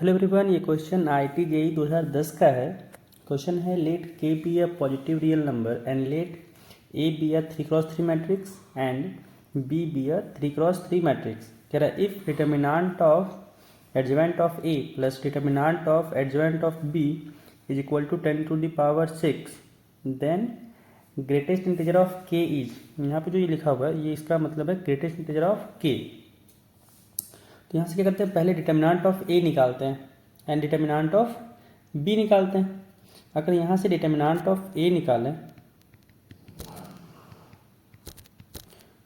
Hello everyone, ये question IIT JEE 2010 का है। क्वेश्चन है let k be a positive real number and let a be a 3x3 matrix and b be a 3x3 matrix. कह रहा है if determinant of adjoint of a plus determinant of adjoint of b is equal to 10⁶ then greatest integer of k is. यहाँ पे जो ये लिखा हुआ है ये इसका मतलब है ग्रेटेस्ट इंटीजर ऑफ k। तो यहाँ से क्या करते हैं, पहले डिटर्मिनेंट ऑफ ए निकालते हैं एंड डिटर्मिनेंट ऑफ बी निकालते हैं। अगर यहाँ से डिटर्मिनेंट ऑफ ए निकालें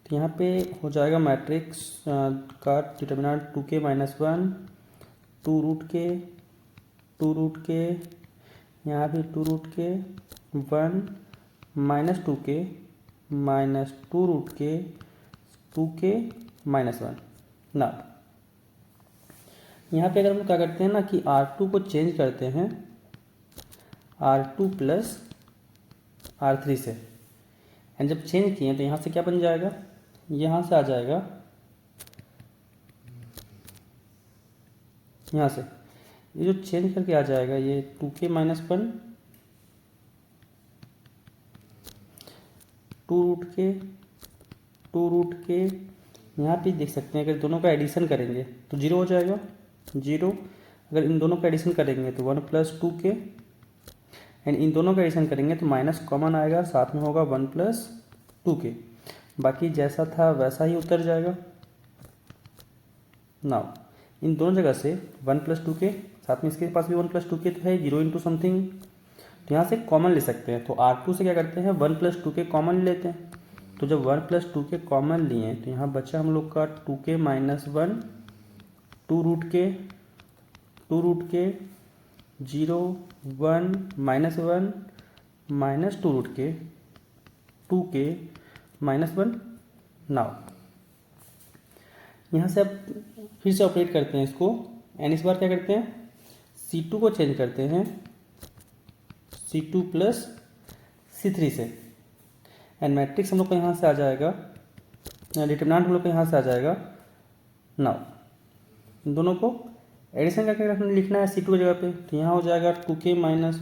तो यहाँ पे हो जाएगा मैट्रिक्स का डिटर्मिनेंट 2k - 1 2√k यहाँ भी 2√k 1 -2k -2√k 2k - 1 ना। यहाँ पे अगर हम क्या करते हैं ना कि R2 को चेंज करते हैं R2 प्लस R3 से, एंड जब चेंज किए तो यहाँ से क्या बन जाएगा, यहाँ से आ जाएगा, यहाँ से ये जो चेंज करके आ जाएगा ये 2k - 1 2√k यहाँ पे देख सकते हैं। अगर दोनों का एडिशन करेंगे तो 0 हो जाएगा 0। अगर इन दोनों का एडिशन करेंगे तो 1 + 2k एंड इन दोनों का एडिशन करेंगे तो माइनस कॉमन आएगा, साथ में होगा 1 + 2k। बाकी जैसा था वैसा ही उतर जाएगा। नाउ इन दोनों जगह से 1 + 2k, साथ में इसके पास भी 1 + 2k तो है, 0 × समथिंग, तो यहाँ से कॉमन ले सकते हैं। तो R2 से क्या करते हैं 1 + 2k कॉमन लेते हैं। तो जब 1 + 2k कॉमन लिए तो यहाँ बचा हम लोग का 2k - 1 2√k 0 1 -1 -2√k 2k - 1। Now यहाँ से अब फिर से ऑपरेट करते हैं इसको, एंड इस बार क्या करते हैं C2 को चेंज करते हैं C2 + C3 से, एंड मैट्रिक्स हम लोग को यहाँ से आ जाएगा, डिटर्मिनेंट हम लोग को यहाँ से आ जाएगा। नाउ इन दोनों को एडिशन करके लिखना है C2 की जगह पे, तो यहाँ हो जाएगा 2k - 1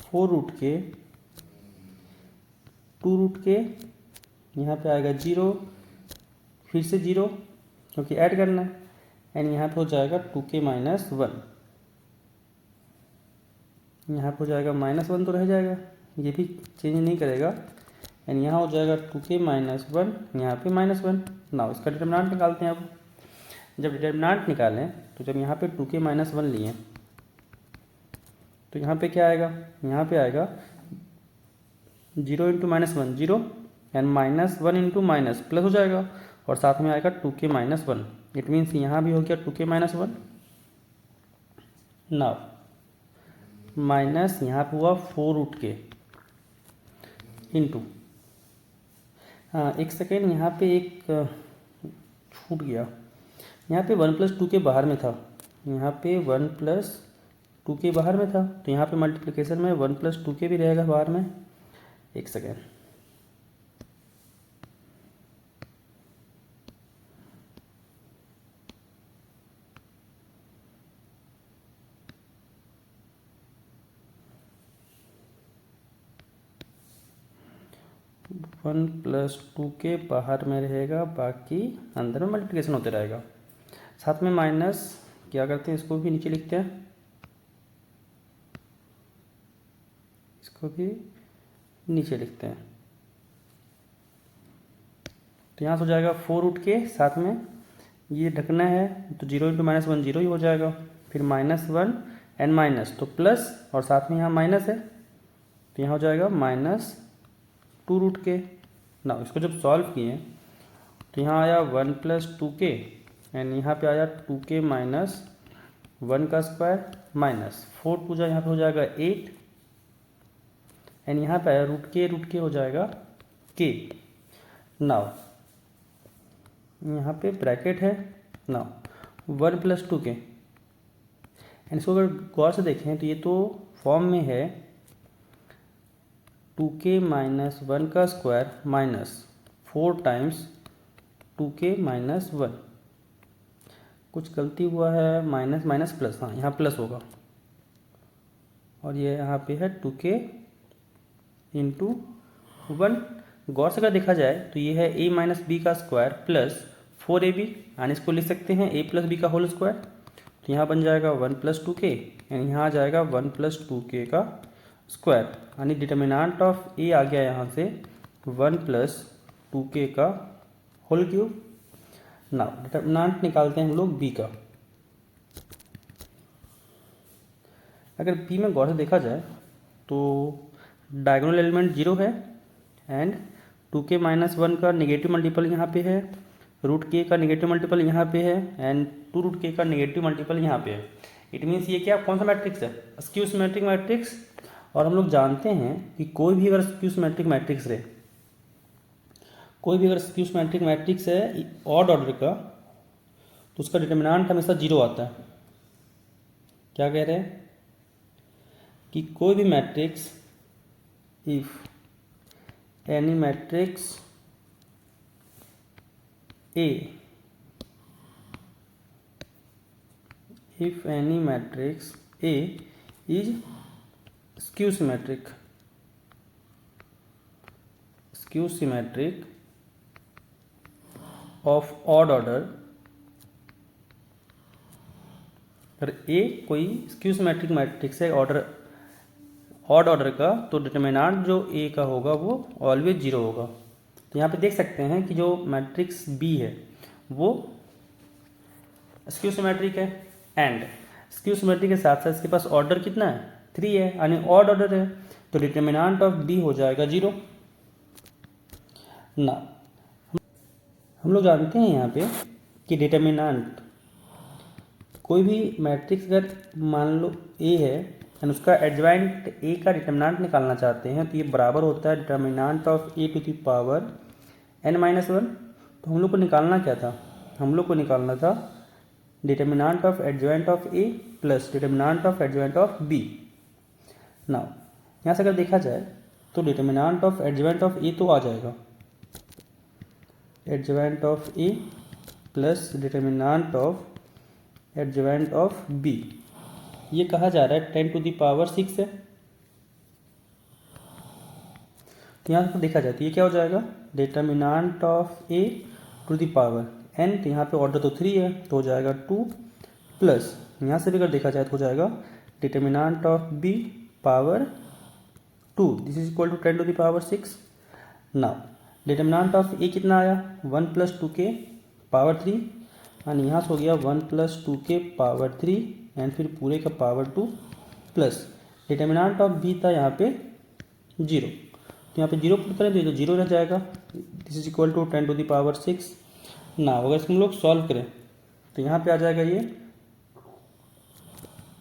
4√k 2√k यहाँ पे आएगा 0, फिर से 0 क्योंकि ऐड करना है, एंड यहाँ पे हो जाएगा 2k - 1 यहाँ पे हो जाएगा -1 तो रह जाएगा, ये भी चेंज नहीं करेगा, एंड यहाँ हो जाएगा 2k - 1 यहाँ पे -1। नाउ इसका डिटर्मिनेंट निकालते हैं। अब जब डिटर्मिनेंट निकालें तो जब यहाँ पे 2k - 1 लिए तो यहाँ पे क्या आएगा, यहाँ पे आएगा 0 × -1 0 एंड -1 × माइनस प्लस हो जाएगा, और साथ में आएगा 2k - 1। इट मीन्स यहाँ भी हो गया 2k - 1। नाउ माइनस यहाँ पे हुआ 4√k इंटू, हाँ एक सेकेंड यहाँ पे एक छूट गया, यहाँ पे 1 + 2k बाहर में था, यहाँ पे 1 + 2k बाहर में था, तो यहाँ पे मल्टीप्लिकेशन में 1 + 2k भी रहेगा बाहर में। एक सेकेंड, वन + 2k बाहर में रहेगा, बाकी अंदर में मल्टीप्लिकेशन होते रहेगा। साथ में माइनस क्या करते हैं, इसको भी नीचे लिखते हैं, इसको भी नीचे लिखते हैं। तो यहाँ से हो जाएगा 4√k, साथ में ये ढकना है तो 0 × -1 0 ही हो जाएगा, फिर -1 एंड माइनस तो प्लस, और साथ में यहाँ माइनस है तो यहाँ हो जाएगा -2√k। ना इसको जब सॉल्व किए तो यहाँ आया 1 + 2k एंड यहाँ पे आया 2k - 1 का स्क्वायर माइनस 4 2 यहाँ पे हो जाएगा 8, एंड यहाँ पे आया √k हो जाएगा k। नाउ यहाँ पे ब्रैकेट है, नाउ 1 + 2k, एंड इसको अगर गौर से देखें तो ये तो फॉर्म में है 2k - 1 का स्क्वायर माइनस 4 टाइम्स 2k - 1। कुछ गलती हुआ है, माइनस माइनस प्लस, हाँ यहाँ प्लस होगा, और ये यहाँ पे है 2k इंटू 1। गौर से अगर देखा जाए तो ये है a माइनस बी का स्क्वायर प्लस 4ab, यानी इसको लिख सकते हैं a प्लस बी का होल स्क्वायर। तो यहाँ बन जाएगा 1 प्लस 2k, यानी यहाँ आ जाएगा 1 प्लस 2k का स्क्वायर, यानी डिटर्मिनांट ऑफ a आ गया यहाँ से 1 प्लस 2k का होल क्यूब। ना डिटर्मिनांट निकालते हैं हम लोग b का। अगर b में गौर से देखा जाए तो डायगोनल एलिमेंट 0 है एंड 2k माइनस 1 का नेगेटिव मल्टीपल यहाँ पे है, रूट k का नेगेटिव मल्टीपल यहाँ पे है एंड 2 रूट k का नेगेटिव मल्टीपल यहाँ पे है। इट मीन्स ये क्या कौन सा मैट्रिक्स है? Skew symmetric matrix. और हम लोग जानते हैं कि कोई भी अगर स्क्यू सिमेट्रिक मैट्रिक्स रहे, कोई भी अगर स्क्यू सिमेट्रिक मैट्रिक्स है ऑड ऑर्डर का, तो उसका डिटर्मिनेंट हमेशा 0 आता है। क्या कह रहे हैं कि कोई भी matrix, if any matrix A, if any matrix A is skew symmetric of odd order, अगर A कोई स्क्यू सिमेट्रिक मैट्रिक्स है ऑड ऑर्डर का, तो डिटर्मिनेंट जो A का होगा वो ऑलवेज 0 होगा। तो यहाँ पे देख सकते हैं कि जो मैट्रिक्स B है वो स्क्यू सिमेट्रिक है एंड स्क्यू सिमेट्रिक के साथ साथ इसके पास ऑर्डर कितना है? 3 है, यानी ऑड ऑर्डर है, तो डिटर्मिनेंट ऑफ B हो जाएगा 0 ना। हम लोग जानते हैं यहाँ पे कि डिटर्मिनेंट कोई भी मैट्रिक्स अगर मान लो A है एंड उसका एडजॉइंट A का डिटर्मिनेंट निकालना चाहते हैं, तो ये बराबर होता है determinant of A to the power n-1। तो हम लोग को निकालना क्या था? हम लोग को निकालना था determinant of adjoint of A plus determinant of adjoint of B। Now यहाँ से अगर देखा जाए तो determinant of adjoint of A तो आ जाएगा adjoint of A plus determinant of adjoint of B। ये कहा जा रहा है 10 टू द पावर 6 है। तो यहाँ पर देखा जाए तो ये क्या हो जाएगा? Determinant of A to the power n, तो यहाँ पे ऑर्डर तो 3 है तो हो जाएगा 2 प्लस यहाँ से भी अगर देखा जाए तो हो जाएगा determinant of B power 2, this is equal to 10 to the power 6। Now determinant of A कितना आया? 1 प्लस 2k पावर 3, एंड यहाँ से हो गया 1 प्लस 2k पावर 3 एंड फिर पूरे का power 2 plus determinant of B था यहाँ पे 0, तो यहाँ पे 0 पुट करें तो ये तो 0 रह जाएगा, this is equal to 10 to the power 6। ना अगर इसको हम लोग सॉल्व करें तो यहाँ पे आ जाएगा ये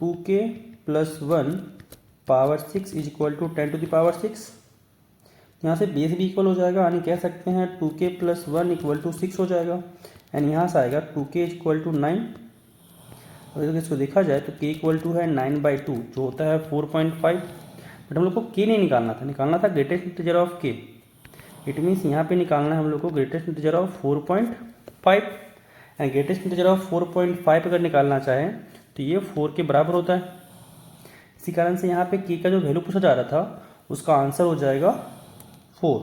2k plus 1 power 6 is equal to 10 to the power 6। यहाँ से बेस भी इक्वल हो जाएगा, यानी कह सकते हैं 2k प्लस 1 इक्वल टू 6 हो जाएगा, एंड यहाँ से आएगा 2k इक्वल टू 9। अगर इसको देखा जाए तो k इक्वल टू है 9/2 जो होता है 4.5, बट हम लोग को k नहीं निकालना था, निकालना था greatest integer of k। It means यहाँ पे निकालना है हम लोग को greatest integer of 4.5, and greatest integer of 4.5 अगर निकालना चाहें तो ये 4 के बराबर होता है। इसी कारण से यहाँ पे k का जो वैल्यू पूछा जा रहा था उसका आंसर हो जाएगा 4।